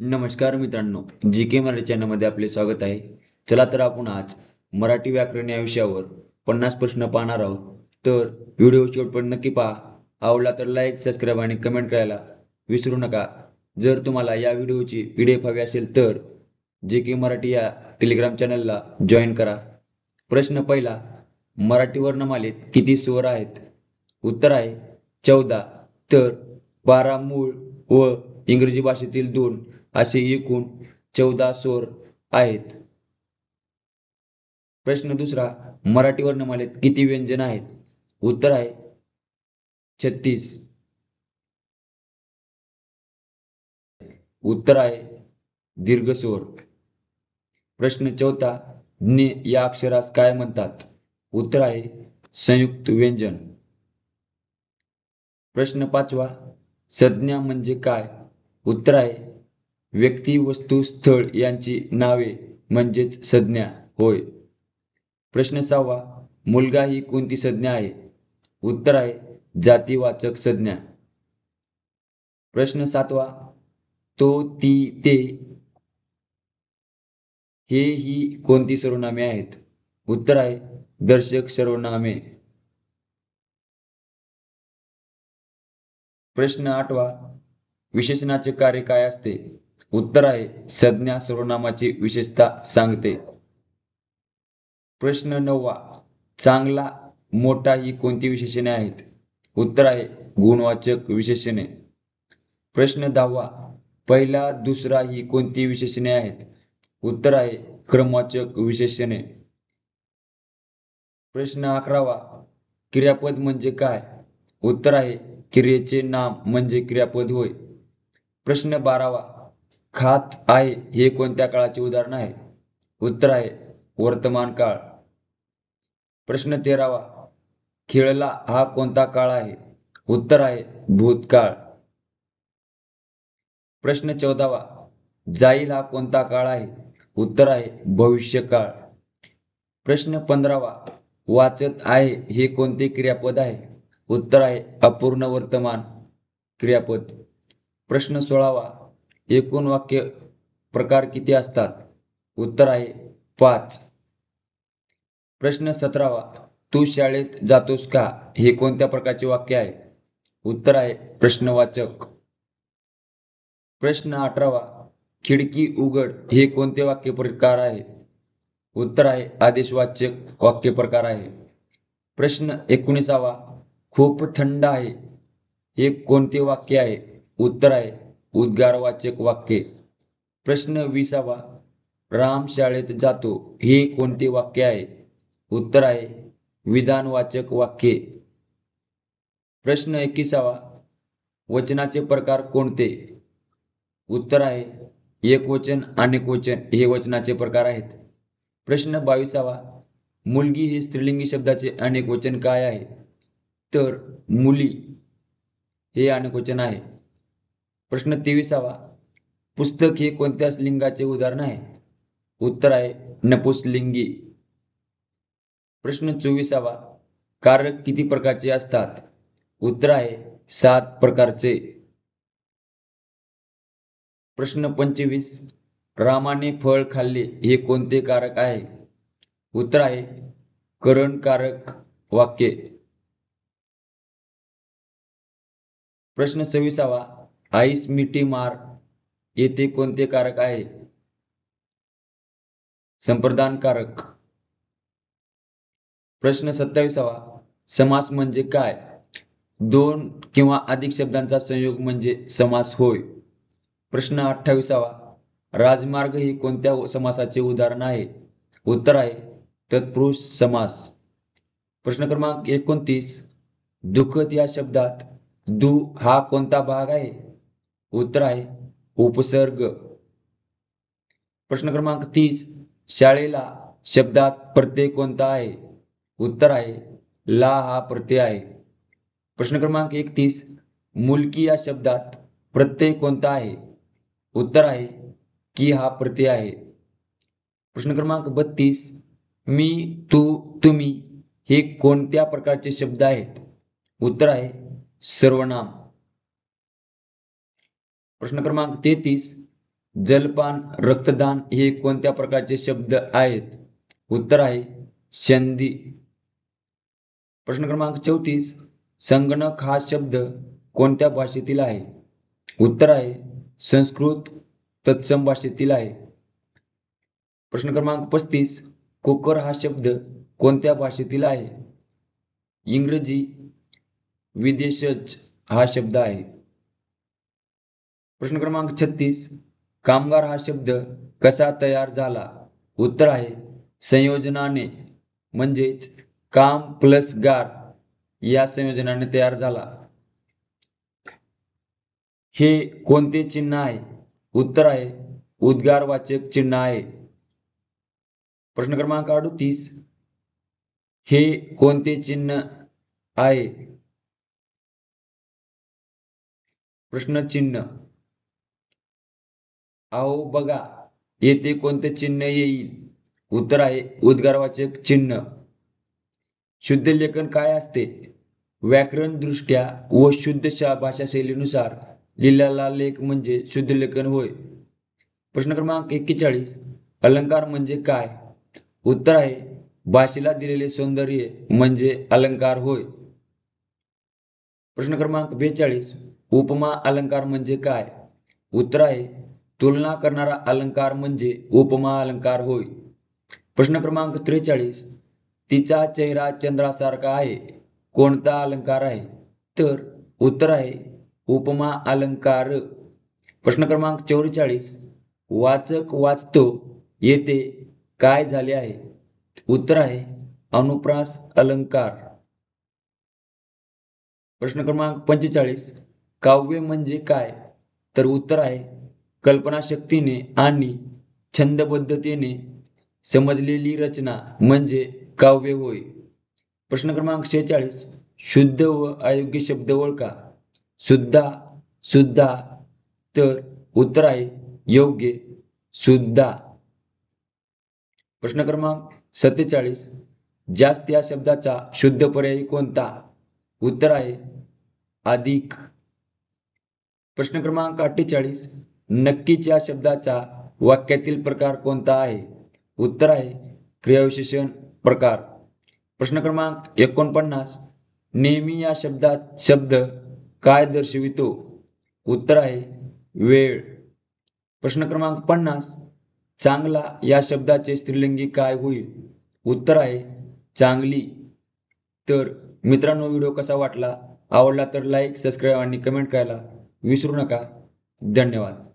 नमस्कार मित्रांनो, जी के मराठी चॅनलमध्ये आपले स्वागत आहे. चला तर आपण आज मराठी व्याकरण या विषयावर 50 प्रश्न पाहणार आहोत. तर व्हिडिओ शेवटपर्यंत नक्की पहा. आवडला तर लाईक, सबस्क्राईब आणि कमेंट करायला विसरू नका. जर तुम्हाला या व्हिडिओची PDF हवी असेल तर जी के मराठी या टेलिग्राम चॅनलला जॉईन करा. प्रश्न पहिला, मराठी वर्णमालेत किती स्वर आहेत? उत्तर आहे 14. तर 12 मूळ व इंग्रजी भाषेतील 2 असे एकूण 14 स्वर आहेत. प्रश्न दुसरा, मराठी वर्णमालेत किती व्यंजन आहेत? उत्तर आहे 36. उत्तर आहे दीर्घ स्वर. प्रश्न चौथा, ज्ञ या अक्षरास काय म्हणतात? उत्तर आहे संयुक्त व्यंजन. प्रश्न पाचवा, संज्ञा म्हणजे काय? उत्तर आहे व्यक्ती, वस्तू, स्थळ यांची नावे म्हणजेच संज्ञा होय. प्रश्न सहावा, मुलगा ही कोणती संज्ञा आहे? उत्तर आहे जातीवाचक संज्ञा. प्रश्न सातवा, तो, ती, ते हे ही कोणती सर्वनामे आहेत? उत्तर आहे दर्शक सर्वनामे. प्रश्न आठवा, विशेषणाचे कार्य काय असते? उत्तर आहे संज्ञा सर्वनामाची विशेषता सांगते. प्रश्न नववा, चांगला, मोठा ही कोणती विशेषणे आहेत? उत्तर आहे गुणवाचक विशेषणे. प्रश्न दहावा, पहिला, दुसरा ही कोणती विशेषणे आहेत? उत्तर आहे क्रमवाचक विशेषणे. प्रश्न 11वा, क्रियापद म्हणजे काय? उत्तर आहे क्रियेचे नाम म्हणजे क्रियापद होय. प्रश्न 12वा, खात आहे हे कोणत्या काळाचे उदाहरण आहे? उत्तर आहे वर्तमान काळ. प्रश्न 13वा, खेळला हा कोणता काळ आहे? उत्तर आहे भूतकाळ. प्रश्न 14वा, जाईल हा कोणता काळ आहे? उत्तर आहे भविष्यकाळ. प्रश्न 15वा, वाचत आहे हे कोणते क्रियापद आहे? उत्तर आहे अपूर्ण वर्तमान क्रियापद. प्रश्न 16वा, एकूण वाक्य प्रकार किती असतात? उत्तर आहे 5. प्रश्न 17वा, तू शाळेत जातोस का हे कोणत्या प्रकारचे वाक्य आहे? उत्तर आहे प्रश्नवाचक. प्रश्न 18वा, खिडकी उघड हे कोणते वाक्य प्रकार आहे? उत्तर आहे आदेशवाचक वाक्य प्रकार आहे. प्रश्न 19वा, खूप थंड आहे हे कोणते वाक्य आहे? उत्तर आहे उद्गारवाचक वाक्य. प्रश्न 20वा, राम शाळेत जातो हे कोणते वाक्य आहे? उत्तर आहे विधानवाचक वाक्य. प्रश्न 21वा, वचनाचे प्रकार कोणते? उत्तर आहे एकवचन, अनेकवचन हे वचनाचे प्रकार आहेत. प्रश्न 22वा, मुलगी हे स्त्रीलिंगी शब्दाचे अनेकवचन काय आहे? तर मुली हे अनेकवचन आहे. प्रश्न 23वा, पुस्तक हे कोणत्या लिंगाचे उदाहरण आहे? उत्तर आहे नपुंसकलिंगी. प्रश्न 24वा, कारक किती प्रकारचे असतात? उत्तर आहे 7 प्रकारचे. प्रश्न 25, रामाने फळ खाल्ले हे कोणते कारक आहे? उत्तर आहे करणकारक वाक्य. प्रश्न 26वा, आईस मिठी मार येथे कोणते कारक आहे? संप्रदानकारक. प्रश्न 27वा, समास म्हणजे काय? 2 किंवा अधिक शब्दांचा संयोग म्हणजे समास होय. प्रश्न 28वा, राजमार्ग हे कोणत्या समासाचे उदाहरण आहे? उत्तर आहे तत्पुरुष समास. प्रश्न क्रमांक 29, दुखत या शब्दात दु हा कोणता भाग आहे? उत्तर आहे उपसर्ग. प्रश्न क्रमांक 30, शाळेला शब्दात प्रत्यय कोणता आहे? उत्तर आहे ला हा प्रत्यय आहे. प्रश्न क्रमांक 31, मुलगी या शब्दात प्रत्यय कोणता आहे? उत्तर आहे की हा प्रत्यय आहे. प्रश्न क्रमांक 32, मी, तू, तुम्ही हे कोणत्या प्रकारचे शब्द आहेत? उत्तर आहे सर्वनाम. प्रश्न क्रमांक 33, जलपान, रक्तदान हे कोणत्या प्रकारचे शब्द आहेत? उत्तर आहे संधी. प्रश्न क्रमांक 34. संगणक हा शब्द कोणत्या भाषेतील आहे? उत्तर आहे संस्कृत तत्सम भाषेतील आहे. प्रश्न क्रमांक 35. कुकर हा शब्द कोणत्या भाषेतील आहे? इंग्रजी, विदेशज हा शब्द आहे. प्रश्न क्रमांक 36. कामगार हा शब्द कसा तयार झाला? उत्तर आहे संयोजनाने, म्हणजेच काम प्लस गार या संयोजनाने तयार झाला. हे कोणते चिन्ह आहे? उत्तर आहे उद्गारवाचक चिन्ह आहे. प्रश्न क्रमांक 38. हे कोणते चिन्ह आहे? प्रश्नचिन्ह. अहो बघा येथे कोणते चिन्ह येईल? उत्तर आहे उद्गारवाचक चिन्ह. शुद्ध लेखन काय असते? व्याकरण दृष्ट्या व शुद्ध भाषाशैलीनुसार लिहिलेला लेख म्हणजे शुद्ध लेखन होय. प्रश्न क्रमांक 41. अलंकार म्हणजे काय? उत्तर आहे भाषेला दिलेले सौंदर्य म्हणजे अलंकार होय. प्रश्न क्रमांक 42. उपमा अलंकार म्हणजे काय? उत्तर आहे तुलना करणारा अलंकार म्हणजे उपमा अलंकार होय. प्रश्न क्रमांक 43. तिचा चेहरा चंद्रासारखा आहे कोणता अलंकार आहे? तर उत्तर आहे उपमा अलंकार. प्रश्न क्रमांक 44. वाचक वाचतो येथे काय झाले आहे? उत्तर आहे अनुप्रास अलंकार. प्रश्न क्रमांक 45. काव्य म्हणजे काय? तर उत्तर आहे कल्पनाशक्तीने आणि छंदबद्धतेने समजलेली रचना म्हणजे काव्य होय. प्रश्न क्रमांक 46. शुद्ध व अयोग्य शब्द ओळखा. सुद्धा, सुद्धा. तर उत्तर आहे योग्य, सुद्धा. प्रश्न क्रमांक 47. जास्त या शब्दाचा शुद्ध पर्याय कोणता? उत्तर आहे अधिक. प्रश्न क्रमांक 48. नक्कीच या शब्दाचा वाक्यातील प्रकार कोणता आहे? उत्तर आहे क्रियाविशेषण प्रकार. प्रश्न क्रमांक 49. नेहमी या शब्दात शब्द काय दर्शवितो? उत्तर आहे वेळ. प्रश्न क्रमांक 50. चांगला या शब्दाचे स्त्रीलिंगी काय होईल? उत्तर आहे चांगली. तर मित्रांनो व्हिडिओ कसा वाटला? आवडला तर लाईक, सबस्क्राईब आणि कमेंट करायला विसरू नका. धन्यवाद.